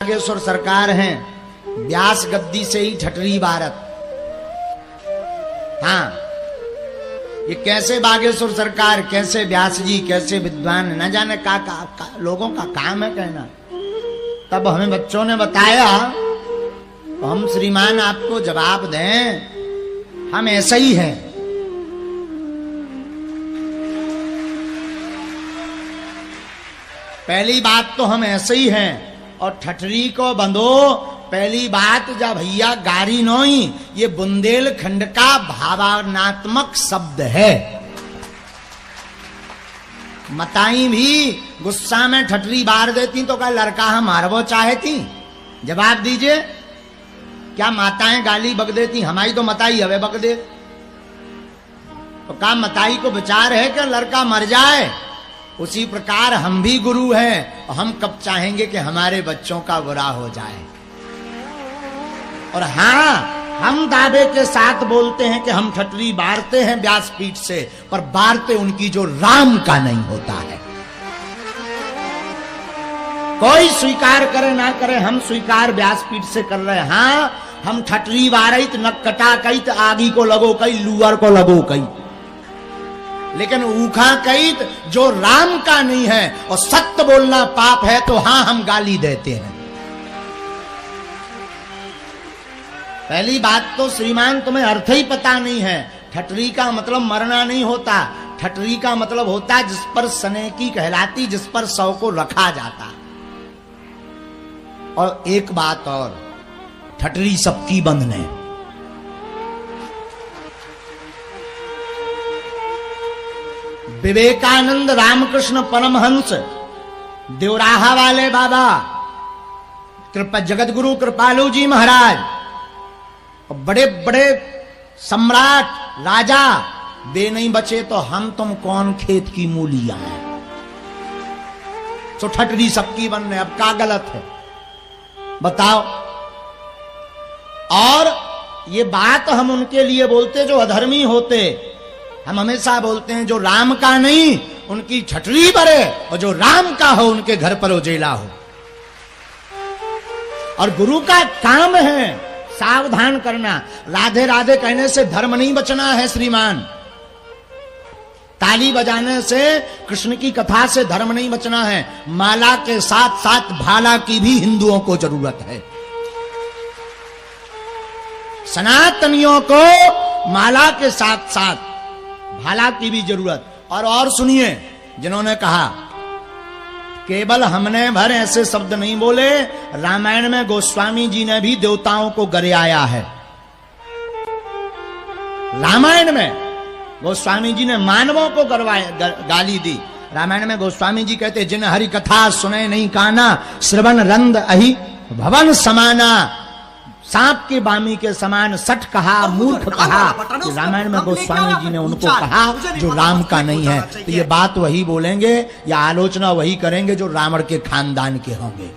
बागेश्वर सरकार हैं, व्यास गद्दी से ही ठटरी भारत। हाँ, ये कैसे बागेश्वर सरकार, कैसे व्यास जी, कैसे विद्वान, न जाने का लोगों का काम है कहना। तब हमें बच्चों ने बताया तो हम श्रीमान आपको जवाब दें, हम ऐसे ही हैं। पहली बात तो हम ऐसे ही हैं, और ठठरी को बंधो। पहली बात, जब भैया गारी नोई, ये बुंदेलखंड का भावनात्मक शब्द है। मताई भी गुस्सा में ठठरी बार देती तो क्या लड़का हम मारवो चाहती? जवाब दीजिए, क्या माताएं गाली बक देती? हमारी तो मताई हवे बक दे। तो क्या मताई को विचार है कि लड़का मर जाए? उसी प्रकार हम भी गुरु हैं, और हम कब चाहेंगे कि हमारे बच्चों का बुरा हो जाए। और हाँ, हम दावे के साथ बोलते हैं कि हम ठटरी बारते हैं व्यासपीठ से, पर बारते उनकी जो राम का नहीं होता है। कोई स्वीकार करे ना करे, हम स्वीकार व्यासपीठ से कर रहे हैं। हाँ, हम ठटरी बारित न कटा कई तो आगी को लगो कई, लुअर को लगो कई, लेकिन ऊखा कई जो राम का नहीं है। और सत्य बोलना पाप है तो हां, हम गाली देते हैं। पहली बात तो श्रीमान, तुम्हें अर्थ ही पता नहीं है। ठटरी का मतलब मरना नहीं होता। ठटरी का मतलब होता जिस पर सनेकी कहलाती, जिस पर सौ को रखा जाता। और एक बात और, ठटरी सबकी बंधने। विवेकानंद रामकृष्ण परमहंस, देवराहा वाले बाबा, जगत गुरु कृपालू जी महाराज, और बड़े बड़े सम्राट राजा, वे नहीं बचे तो हम तुम कौन खेत की मूलियां हैं। तो ठटरी सबकी बनने, अब क्या गलत है बताओ? और ये बात हम उनके लिए बोलते जो अधर्मी होते। हम हमेशा बोलते हैं जो राम का नहीं उनकी ठटरी बरे, और जो राम का हो उनके घर पर उजेला हो। और गुरु का काम है सावधान करना। राधे राधे कहने से धर्म नहीं बचना है श्रीमान। ताली बजाने से, कृष्ण की कथा से धर्म नहीं बचना है। माला के साथ साथ भाला की भी हिंदुओं को जरूरत है। सनातनियों को माला के साथ साथ भाला की भी जरूरत। और सुनिए, जिन्होंने कहा केवल हमने भर ऐसे शब्द नहीं बोले, रामायण में गोस्वामी जी ने भी देवताओं को गरियाया है। रामायण में गोस्वामी जी ने मानवों को गाली दी। रामायण में गोस्वामी जी कहते, जिन हरि कथा सुने नहीं काना, श्रवण रंद अहि भवन समाना। सांप के बामी के समान सठ कहा, मूर्ख कहा। रामायण में गोस्वामी जी ने उनको कहा जो राम का नहीं है। तो ये बात वही बोलेंगे या आलोचना वही करेंगे जो रावण के खानदान के होंगे।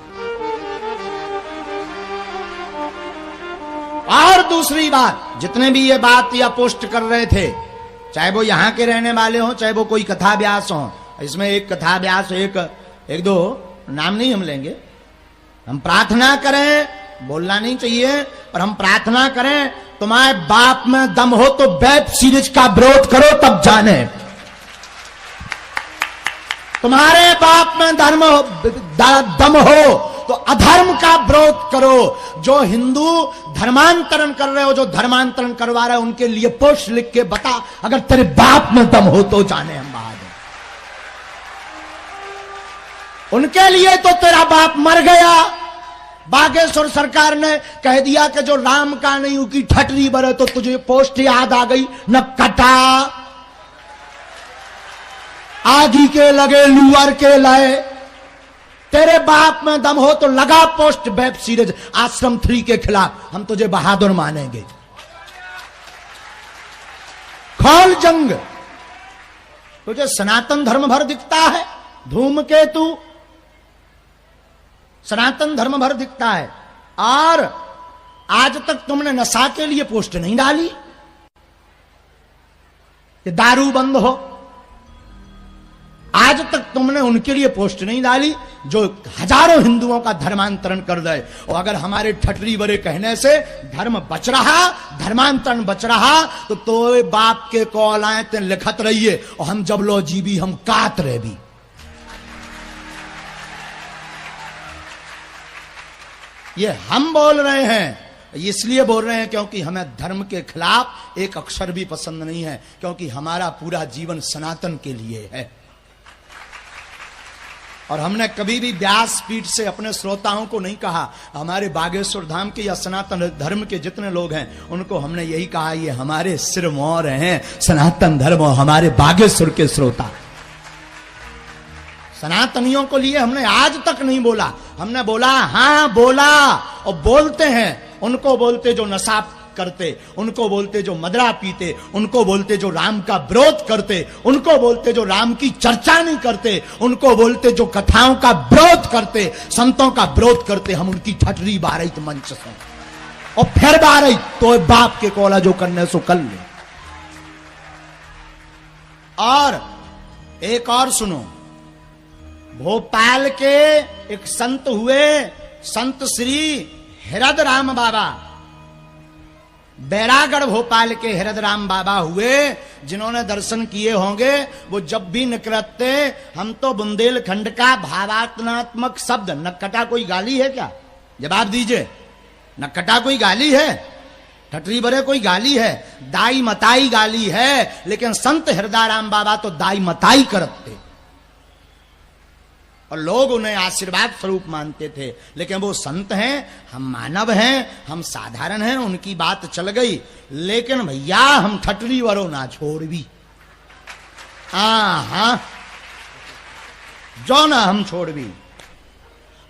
और दूसरी बात, जितने भी ये बात या पोस्ट कर रहे थे, चाहे वो यहां के रहने वाले हो, चाहे वो कोई कथा व्यास हो, इसमें एक कथा व्यास, एक दो नाम नहीं हम लेंगे। हम प्रार्थना करें, बोलना नहीं चाहिए, पर हम प्रार्थना करें, तुम्हारे बाप में दम हो तो वेब सीरीज का विरोध करो तब जाने। तुम्हारे बाप में दम हो तो अधर्म का विरोध करो। जो हिंदू धर्मांतरण कर रहे हो, जो धर्मांतरण करवा रहे हो, उनके लिए पोस्ट लिख के बता, अगर तेरे बाप में दम हो तो जाने हम बहादुर। उनके लिए तो तेरा बाप मर गया। बागेश्वर सरकार ने कह दिया कि जो राम का नहीं उनकी ठटरी बरे, तो तुझे पोस्ट याद आ गई न कटा। आगी के लगे लुअर के लए, तेरे बाप में दम हो तो लगा पोस्ट वेब सीरीज आश्रम 3 के खिलाफ। हम तुझे बहादुर मानेंगे। खोल जंग। तुझे सनातन धर्म भर दिखता है, धूमकेतु सनातन धर्म भर दिखता है। और आज तक तुमने नशा के लिए पोस्ट नहीं डाली कि दारू बंद हो। आज तक तुमने उनके लिए पोस्ट नहीं डाली जो हजारों हिंदुओं का धर्मांतरण कर दे। और अगर हमारे ठटरी बड़े कहने से धर्म बच रहा, धर्मांतरण बच रहा, तो बाप के कॉल आए ते लिखत रहिए और हम जब लो जीवी हम कात रहे भी। ये हम बोल रहे हैं, इसलिए बोल रहे हैं क्योंकि हमें धर्म के खिलाफ एक अक्षर भी पसंद नहीं है, क्योंकि हमारा पूरा जीवन सनातन के लिए है। और हमने कभी भी व्यासपीठ से अपने श्रोताओं को नहीं कहा, हमारे बागेश्वर धाम के या सनातन धर्म के जितने लोग हैं उनको हमने यही कहा, ये हमारे सिरमौर हैं सनातन धर्म और हमारे बागेश्वर के श्रोता। सनातनियों को लिए हमने आज तक नहीं बोला, हमने बोला हाँ बोला और बोलते हैं। उनको बोलते जो नशा करते, उनको बोलते जो मदरा पीते, उनको बोलते जो राम का विरोध करते, उनको बोलते जो राम की चर्चा नहीं करते, उनको बोलते जो कथाओं का विरोध करते, संतों का विरोध करते। हम उनकी ठटरी बारही मंच से और फिर बारही तो बाप के कोला जो करने सो कर ले। और एक और सुनो, भोपाल के एक संत हुए, संत श्री हृदय राम बाबा, बैरागढ़ भोपाल के हृदय राम बाबा हुए, जिन्होंने दर्शन किए होंगे। वो जब भी निकलते, हम तो बुंदेलखंड का भावात्मक शब्द, नक्कटा कोई गाली है क्या? जवाब दीजिए, नक्कटा कोई गाली है? ठटरी बरे कोई गाली है? दाई मताई गाली है। लेकिन संत हृदय राम बाबा तो दाई मताई करते और लोग उन्हें आशीर्वाद स्वरूप मानते थे। लेकिन वो संत हैं, हम मानव हैं, हम साधारण हैं, उनकी बात चल गई। लेकिन भैया हम ठटरी वरो ना छोड़ भी, हाँ जो ना हम छोड़ भी।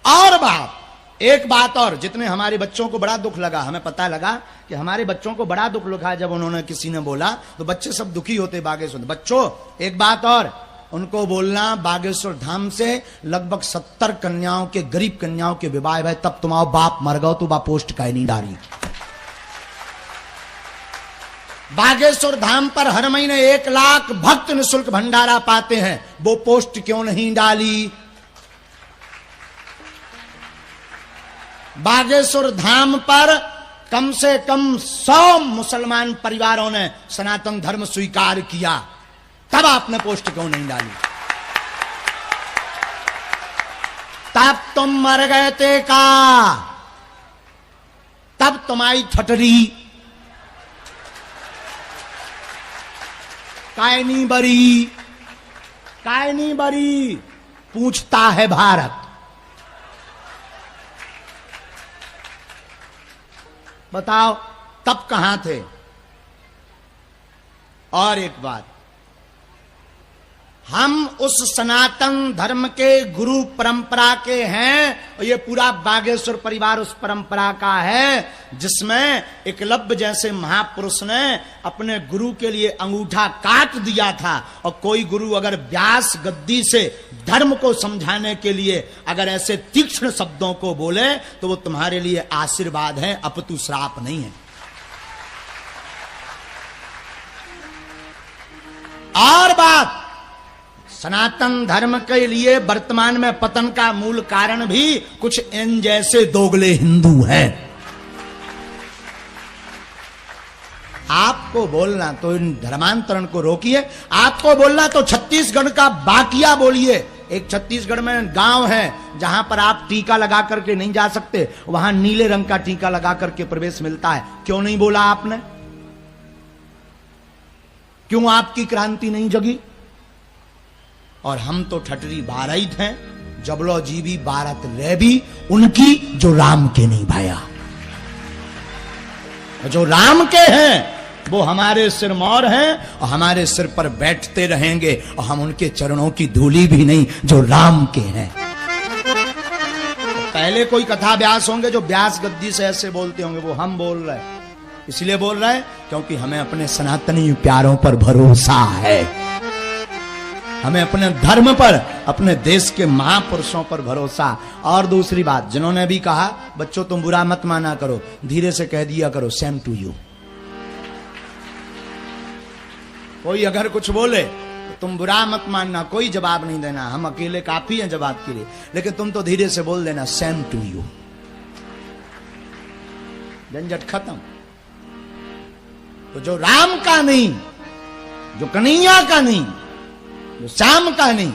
और बात, एक बात और, जितने हमारे बच्चों को बड़ा दुख लगा, हमें पता लगा कि हमारे बच्चों को बड़ा दुख लगा जब उन्होंने किसी ने बोला, तो बच्चे सब दुखी होते बागेश्वर। बच्चों एक बात और, उनको बोलना बागेश्वर धाम से लगभग 70 कन्याओं के, गरीब कन्याओं के विवाह है, तब तुम्हारा बाप मर गओ तो बा पोस्ट काहे नहीं डाली। बागेश्वर धाम पर हर महीने 1 लाख भक्त निःशुल्क भंडारा पाते हैं, वो पोस्ट क्यों नहीं डाली? बागेश्वर धाम पर कम से कम 100 मुसलमान परिवारों ने सनातन धर्म स्वीकार किया, तब आपने पोस्ट क्यों नहीं डाली? तब तुम मर गए थे का, तब तुम्हारी ठटरी काय नहीं बरी, काय नहीं बरी, पूछता है भारत। बताओ तब कहां थे? और एक बात, हम उस सनातन धर्म के गुरु परंपरा के हैं, और ये पूरा बागेश्वर परिवार उस परंपरा का है जिसमें एकलव्य जैसे महापुरुष ने अपने गुरु के लिए अंगूठा काट दिया था। और कोई गुरु अगर व्यास गद्दी से धर्म को समझाने के लिए अगर ऐसे तीक्ष्ण शब्दों को बोले तो वो तुम्हारे लिए आशीर्वाद है, अपितु श्राप नहीं है। और बात, सनातन धर्म के लिए वर्तमान में पतन का मूल कारण भी कुछ इन जैसे दोगले हिंदू हैं। आपको बोलना तो इन धर्मांतरण को रोकिए, आपको बोलना तो छत्तीसगढ़ का बाकिया बोलिए। एक छत्तीसगढ़ में गांव है जहां पर आप टीका लगा करके नहीं जा सकते, वहां नीले रंग का टीका लगा करके प्रवेश मिलता है। क्यों नहीं बोला आपने? क्यों आपकी क्रांति नहीं जगी? और हम तो ठटरी बारहित हैं, जबलो जीवी भारत ले भी उनकी जो राम के नहीं भाया। जो राम के हैं वो हमारे सिरमौर हैं और हमारे सिर पर बैठते रहेंगे, और हम उनके चरणों की धूली भी नहीं जो राम के हैं। तो पहले कोई कथा व्यास होंगे जो व्यास गद्दी से ऐसे बोलते होंगे, वो हम बोल रहे हैं। इसलिए बोल रहे हैं क्योंकि हमें अपने सनातनी प्यारों पर भरोसा है, हमें अपने धर्म पर, अपने देश के महापुरुषों पर भरोसा। और दूसरी बात, जिन्होंने भी कहा बच्चों तुम बुरा मत माना करो, धीरे से कह दिया करो सेम टू यू। कोई अगर कुछ बोले तो तुम बुरा मत मानना, कोई जवाब नहीं देना, हम अकेले काफी हैं जवाब के लिए, लेकिन तुम तो धीरे से बोल देना सेम टू यू, झंझट खत्म। तो जो राम का नहीं, जो कन्हैया का नहीं, जो श्याम का नहीं,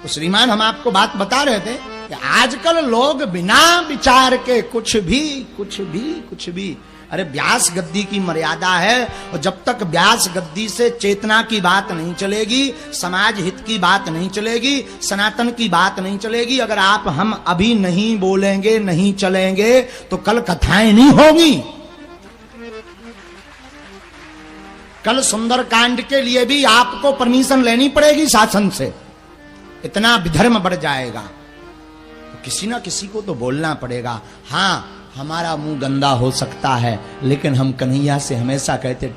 तो श्रीमान हम आपको बात बता रहे थे कि आजकल लोग बिना विचार के कुछ भी, अरे व्यास गद्दी की मर्यादा है, और जब तक व्यास गद्दी से चेतना की बात नहीं चलेगी, समाज हित की बात नहीं चलेगी, सनातन की बात नहीं चलेगी, अगर आप हम अभी नहीं बोलेंगे, नहीं चलेंगे, तो कल कथाएं नहीं होगी। कल सुंदरकांड के लिए भी आपको परमिशन लेनी पड़ेगी शासन से, इतना विधर्म बढ़ जाएगा। तो किसी ना किसी को तो बोलना पड़ेगा। हाँ, हमारा मुंह गंदा हो सकता है, लेकिन हम कन्हैया से हमेशा कहते